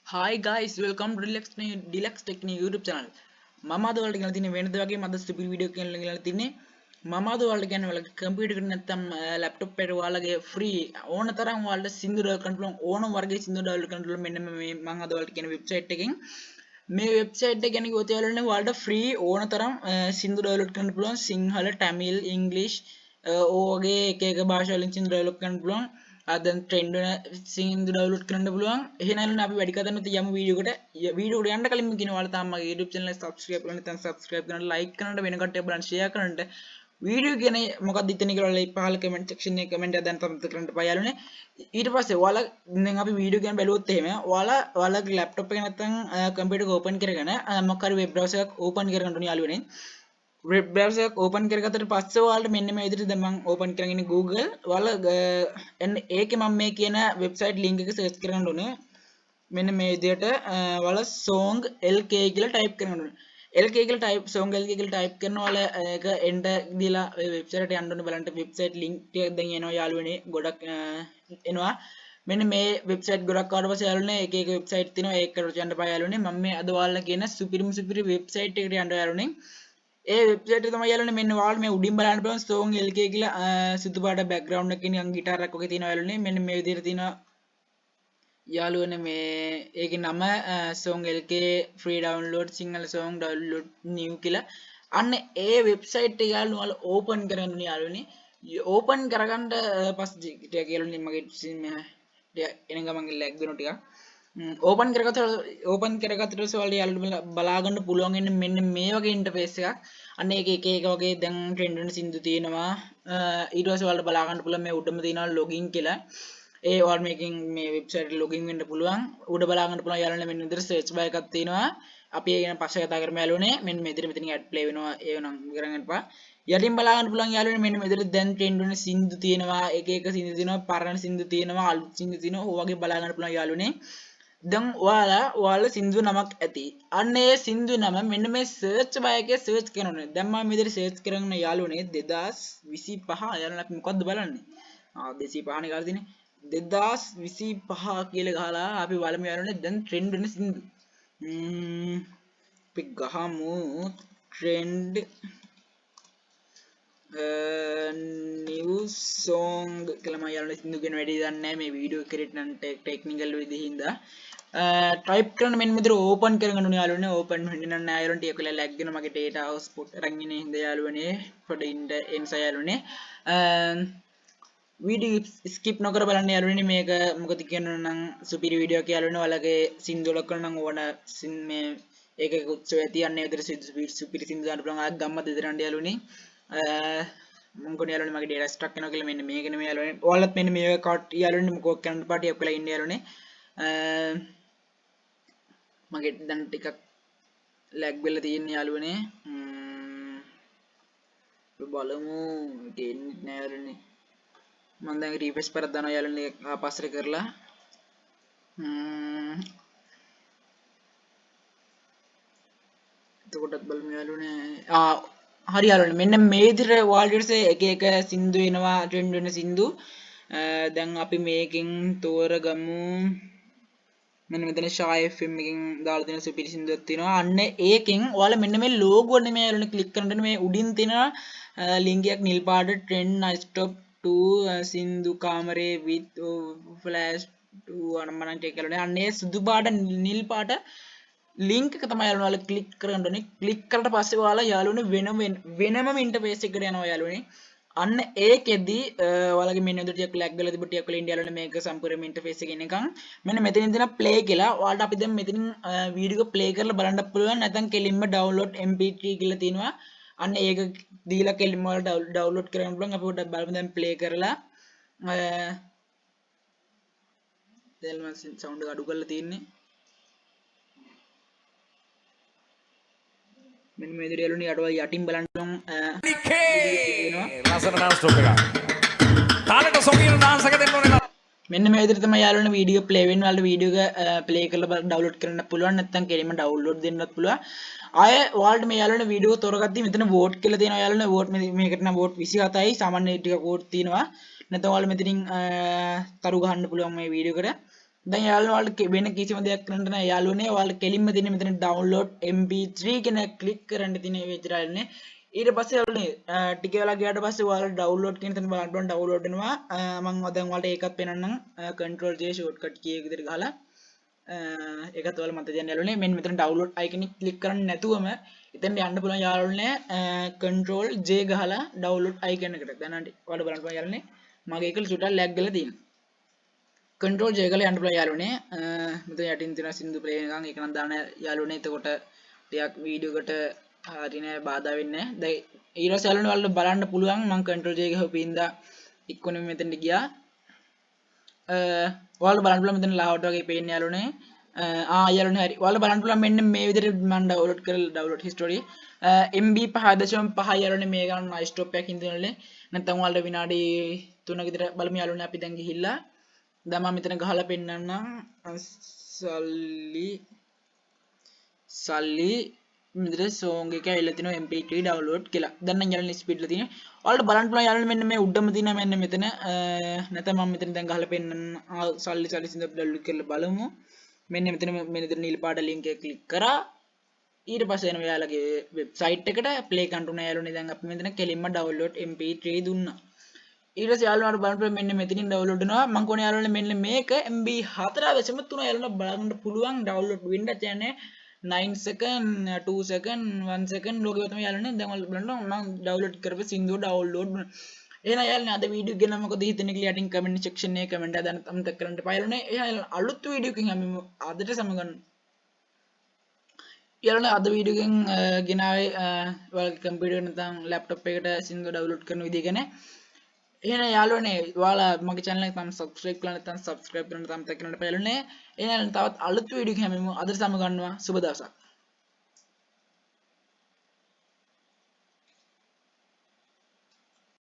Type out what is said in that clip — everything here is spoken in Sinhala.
Hi guys, welcome to Deluxe Tech YouTube channel. මම අද ඔයාලට ගෙනලා තියෙන්නේ වෙනද වගේම අද ස්ටුපිඩ් වීඩියෝ එකක් ගෙනලා තියෙන්නේ. මම අද ඔයාලට කියන්නේ ඔයාලගේ කම්පියුටර් එකට නැත්නම් ලැප්ටොප් එකට ඔයාලගේ ෆ්‍රී ඕන තරම් ඔයාලට සින්දු ඩවුන්ලෝඩ් කරන්න පුළුවන් ඕනම වර්ගයේ සින්දු ඩවුන්ලෝඩ් කරන්න පුළුවන් මෙන්න මේ මම අද ඔයාලට කියන වෙබ්සයිට් එකෙන් මේ වෙබ්සයිට් එක ගැන කිව්වොත් ඔයාලට ෆ්‍රී ඕන තරම් සින්දු ඩවුන්ලෝඩ් කරන්න පුළුවන් සිංහල, තමිල්, ඉංග්‍රීසි ඕගේ එක භාෂා වලින් සින්දු ඩවුන්ලෝඩ් කරන්න පුළුවන්. දැන් ට්‍රෙන්ඩ් වෙන සින්දු ඩවුන්ලෝඩ් කරන්න පුළුවන්. එහෙනම් අපි වැඩි කතා නැතුව යමු වීඩියෝ එකට යන්න කලින් කියන ඔයාලා තාම මගේ YouTube channel එක subscribe කරලා නැත්නම් subscribe කරන්න, like කරන්න, වෙන කට්ටිය බලන්න share කරන්න. වීඩියෝ කියන්නේ මොකක්ද හිතන්නේ කියලා ඔයාලා පහල comment section එකේ comment එක දැන් තමයි කරන්න එපා යාළුවනේ. ඊට පස්සේ ඔයාලා දැන් අපි වීඩියෝ ගැන බැලුවොත් එහෙම ඔයාලගේ laptop එක නැත්නම් computer එක open කරගෙන මොකක් හරි web browser එකක් open කරගන්න ඕනේ යාළුවනේ. වෙබ් බ්‍රවුසර් එක ඕපන් කරගත්තට පස්සේ ඔයාලට මෙන්න මේ විදිහට දැන් මම ඕපන් කරගෙන ඉන්නේ Google. ඔයාලා එන්න ඒකේ මම මේ කියන වෙබ්සයිට් ලින්ක් එක සර්ච් කරගන්න ඕනේ. මෙන්න මේ විදිහට ඔයාලා song lk කියලා ටයිප් කරගන්න ඕනේ. lk කියලා ටයිප් song lk කියලා ටයිප් කරනවා ඔයාලා ඒක enter දීලා වෙබ්සයිට් එකට යන්න ඕනේ බලන්න වෙබ්සයිට් ලින්ක් ටික දැන් එනවා යාළුවනේ ගොඩක් එනවා. මෙන්න මේ වෙබ්සයිට් ගොඩක් ආවට පස්සේ යාළුවනේ එක එක වෙබ්සයිට් තියෙනවා ඒකට යන්න බෑ යාළුවනේ. මම මේ අද ඔයාලා කියන සුපිරි වෙබ්සයිට් එකට යන්න යාළුවනේ. ඒ වෙබ්සයිට් එක තමයි යාළුවනේ මෙන්න ඔයාලා මේ උඩින් බලන්න පුළුවන් song lk කියලා සුදු පාට බෑග්ග්‍රවුන්ඩ් එකකින් නිකන් ගිටාර් එකක් වගේ තියෙනවා යාළුවනේ. මෙන්න මේ විදිහට තියෙනවා යාළුවනේ මේ ඒකේ නම song lk free download sinhala song download new කියලා. අන්න ඒ වෙබ්සයිට් එක යාළුවනේ ඔයාලා ඕපන් කරගන්න ඕනේ යාළුවනේ. ඕපන් කරගන්න පස්සේ ටික යාළුවනේ මගේ එන ගමන් ලැග් වෙනවා ටිකක්. ඕපන් කරගත්තට පස්සේ ඔයාලට යාළුවෝ බලා ගන්න පුළුවන් වෙන්නේ මෙන්න මේ වගේ ඉන්ටර්ෆේස් එකක්. අන්න ඒක එක වගේ දැන් ට්‍රෙන්ඩ් වෙන සින්දු තියෙනවා. ඊට පස්සේ ඔයාලට බලා ගන්න පුළුවන් මේ උඩම තියෙනවා ලොගින් කියලා. ඒ ඔයාලා මේකෙන් මේ වෙබ්සයිට් එකට ලොගින් වෙන්න පුළුවන්. උඩ බලා ගන්න පුළුවන් යාළුවනේ මෙන්න විදිහට සර්ච් බාර් එකක් තියෙනවා. අපි ඒක ගැන පස්සේ කතා කරමු යාළුවනේ. මෙන්න මෙතනින් ඇඩ් ප්ලේ වෙනවා. ඒක නම් කරගන්න එපා. යටින් බලා ගන්න පුළුවන් යාළුවනේ මෙන්න මෙතන දැන් ට්‍රෙන්ඩ් වෙන සින්දු තියෙනවා. එක සින්දු තියෙනවා. පරණ සින්දු තියෙනවා. අලුත් සින්දු තියෙනවා. ඔය වගේ බලා ගන්න පුළුවන් යාළුවනේ. දැන් ඔයාලා සින්දු නමක් ඇති. අන්න ඒ සින්දු නම මෙන්න මේ සර්ච් බාර් එකේ සර්ච් කරනවා. දැන් මම මේ විදිහට සර්ච් කරගෙන යාළුවනේ 2025 යාළුවනේ අපි මොකද්ද බලන්නේ? 205 නේ ගාලා තියෙන්නේ. 2025 කියලා ගහලා අපි බලමු යාළුවනේ දැන් ට්‍රෙන්ඩ් වෙන සින්දු. අපි ගහමු ට්‍රෙන්ඩ් new song කියලා මම යාළුවනේ සින්දු කියන වැඩි දන්නේ නැහැ මේ වීඩියෝ කරේට නම් ටෙක්නිකල් විදිහින්ද ටයිප් කරන මෙන්න මෙතන ඕපන් කරගන්න ඕනේ යාළුවනේ ඕපන් වෙන්නේ නැහැ යාළුවනේ ටික වෙලා ලැග් වෙනවා මගේ data output අරන් ඉන්නේ හින්දා යාළුවනේ පොඩි එන්සා යාළුවනේ වීඩියෝ ස්කිප් නොකර බලන්න යාළුවනේ මේක මොකද කියනවා නම් සුපිරි වීඩියෝ එක යාළුවනේ ඔයාලගේ සින්දු වල කරන නම් ඕන මේ ඒක උත්සවය තියන්නේ විතර සුපිරි සින්දු දාන්න පුළුවන් ආයෙත් ගම්මත් දෙදරන්න යාළුවනේ මම කියන්නේ යාළුවනේ මගේ data struck වෙනවා කියලා මෙන්න මේක නෙමෙයි යාළුවනේ ඔයාලත් මෙන්න මේ කාට් යාළුවනේ මොකක් කරන්න පාටියක් වෙලා ඉන්නේ යාළුවනේ මගේ දැන් ටිකක් ලැග් වෙලා තියෙන යාළුවනේ බලමු ගේන්නේ නැහැ යාළුවනේ මම දැන් රිෆ්‍රෙෂ් කරලා දානවා යාළුවනේ ආපස්සට කරලා එතකොටත් බලමු යාළුවනේ හරි යාළුවනේ මෙන්න මේ විදිහට ඔයාලට එක සින්දු එනවා ට්‍රෙන්ඩ් වෙන සින්දු දැන් අපි මේකෙන් තෝරගමු මෙන්න මෙතන ෂා FM එකෙන් දාලා තියෙන සුපිරි සින්දුවක් තියෙනවා. අන්න ඒකෙන් ඔයාලා මෙන්න මේ ලෝගෝ එක නෙමෙයි යාළුවනේ ක්ලික් කරන්න මේ උඩින් තියෙන ලින්ක් එකක් නිල් පාට trend nice top 2 සින්දු කාමරේ with flash 2 අනම්මනම් ටික කරලා අන්න ඒ සුදු පාට නිල් පාට ලින්ක් එක තමයි යාළුවනේ ඔයාලා ක්ලික් කරගන්න ඕනේ. ක්ලික් කරලා පස්සේ ඔයාලා යාළුවනේ වෙනම ඉන්ටර්ෆේස් එකකට යනවා යාළුවනේ. අන්න ඒකෙදි ඔයාලගේ මෙන්න උඩ ටිකක් ලැග් වෙලා තිබු ටිකක් වෙලා ඉන්දියාවලනේ මේක සම්පූර්ණ ඉන්ටර්ෆේස් එකේ එනකන් මෙන්න මෙතනින් දෙන ප්ලේ කියලා ඔයාලට අපි දැන් මෙතනින් වීඩියෝ එක ප්ලේ කරලා බලන්න පුළුවන් නැත්නම් කෙලින්ම download mp3 කියලා තියෙනවා අන්න ඒක දීලා කෙලින්ම ඔයාලට download කරගන්න පුළුවන් අපි පොඩ්ඩක් බලමු දැන් ප්ලේ කරලා දැන් මම සවුන්ඩ් එක අඩු කරලා තියෙන්නේ මෙන්න මේ විදිහට යාළුවනේ අඩුව යටින් බලන්න පුළුවන් රසන ඩාන්ස් ස්ටොප් එක. තාලට සොගින ඩාන්ස් එක දෙන්න ඕනේ. මෙන්න මේ විදිහට තමයි යාළුවනේ වීඩියෝ ප්ලේ වෙන්නේ. ඔයාලට වීඩියෝ එක ප්ලේ කරලා ඩවුන්ලෝඩ් කරන්න පුළුවන් නැත්නම් කෙලින්ම ඩවුන්ලෝඩ් දෙන්නත් පුළුවන්. ආය ඔයාලට මේ යාළුවනේ වීඩියෝ තෝරගත්තී මෙතන වෝට් කියලා තියෙනවා යාළුවනේ වෝට් මේකට නම් වෝට් 27යි සාමාන්‍ය ටික වෝට් තියෙනවා. නැත්නම් ඔයාලා මෙතනින් තරු ගහන්න පුළුවන් මේ වීඩියෝ එකට. දැන් යාළුවෝ ඔයාලට වෙන කිසිම දෙයක් කරන්න නැහැ යාළුවනේ ඔයාලට කෙලින්ම තියෙන මෙතන download mp3 කියන ක්ලික් කරන්න තියෙන විතරයිනේ ඊට පස්සේ යාළුවනේ ටික වෙලා ගියාට පස්සේ ඔයාලට download කියන තැන බලන්න පුළුවන් download වෙනවා මම දැන් ඔයාලට ඒකත් පෙන්නන්නම් control j shortcut key එක විදිහට ගහලා ඒකත් ඔයාලා මතක තියාගන්න යාළුවනේ මෙන්න මෙතන download icon එක ක්ලික් කරන්නේ නැතුවම එතෙන් යන්න පුළුවන් යාළුවනේ control j ගහලා download icon එකට දැන් ඔයාලට බලන්න පුළුවන් යාළුවනේ මගේ එක සුටක් lag ගලා තියෙනවා control J ගාලා යන්න පුළුවන් යාළුවනේ මෙතන යටින් තියෙන සින්දු ප්ලේ එකක් ඒක නම් දාන යාළුවනේ එතකොට ටිකක් වීඩියෝ එකට හරිනේ බාධා වෙන්නේ නැහැ දැන් ඊට පස්සේ යාළුවනේ ඔයාලට බලන්න පුළුවන් මම control J ගහපින්දා ඉක්කොනේ මෙතනට ගියා ඔයාලට බලන්න පුළුවන් මෙතන ලාවට වගේ පේන්නේ යාළුවනේ යාළුවනේ හරි ඔයාලට බලන්න පුළුවන් මෙන්න මේ විදිහට මම ඩවුන්ලෝඩ් කරලා ඩවුන්ලෝඩ් හිස්ටරි MB 5.5 යාළුවනේ මේ ගන්න නයිස් ස්ටොප් එකක් ඉඳන්ලේ නැත්නම් ඔයාලට විනාඩි 3ක විතර බලමු යාළුවනේ අපි දැන් ගිහිල්ලා දැන් මම මෙතන ගහලා පෙන්නන්නම් සල්ලි මෙතන song එක ඇවිල්ලා තිනවා mp3 download කියලා. දැන් නම් යාළුවනේ ස්පීඩ් ලා තියෙනවා. ඔයාලට බලන්න පුළුවන් යාළුවනේ මෙන්න මේ උඩම තියෙන මෙන්න මෙතන නැත්නම් මම මෙතන දැන් ගහලා පෙන්නන්න සල්ලි සින්දු download කරලා බලමු. මෙන්න නිල් පාට link එක ක්ලික් කරා. ඊට පස්සේ එනවා යාළුවගේ වෙබ්සයිට් එකට play කරන්න උනා යාළුවනේ දැන් අපි මෙතන කෙලින්ම download mp3 දුන්නා. ඊට පස්සේ යාළුවන්ට බලන්න මෙන්න මෙතනින් download වෙනවා මම කොහොනේ යාළුවනේ මෙන්න මේක MB 4.3 යාළුවන්ට බලන්න පුළුවන් download වෙන්න කියන්නේ 9 second 2 second 1 second ලෝකෙ තමයි යාළුවනේ දැන් ඔයාලා බලන්න මම download කරපු සින්දුව download එහෙනම් යාළුවනේ අද වීඩියෝ එක ගැන මොකද හිතන්නේ කියලා යටින් comment section එකේ comment එක දාන්න අමතක කරන්න එපා යාළුවනේ එහෙනම් අලුත් වීඩියෝ එකකින් අපි අදට සමගන්න යාළුවනේ අද වීඩියෝ එකෙන් ගෙනාවේ ඔයාලගේ කම්පියුටර් නැත්නම් ලැප්ටොප් එකට සින්දුව download කරන විදිය ගැන එහෙනම් යාළුවනේ ඔයාලා මගේ channel එක තාම subscribe කරලා නැත්නම් subscribe කරන්න තාම තැකරන්න එපා යාළුවනේ එහෙනම් තවත් අලුත් වීඩියෝ එකක් හැමෝම අදට සමගන්නවා සුබ දවසක්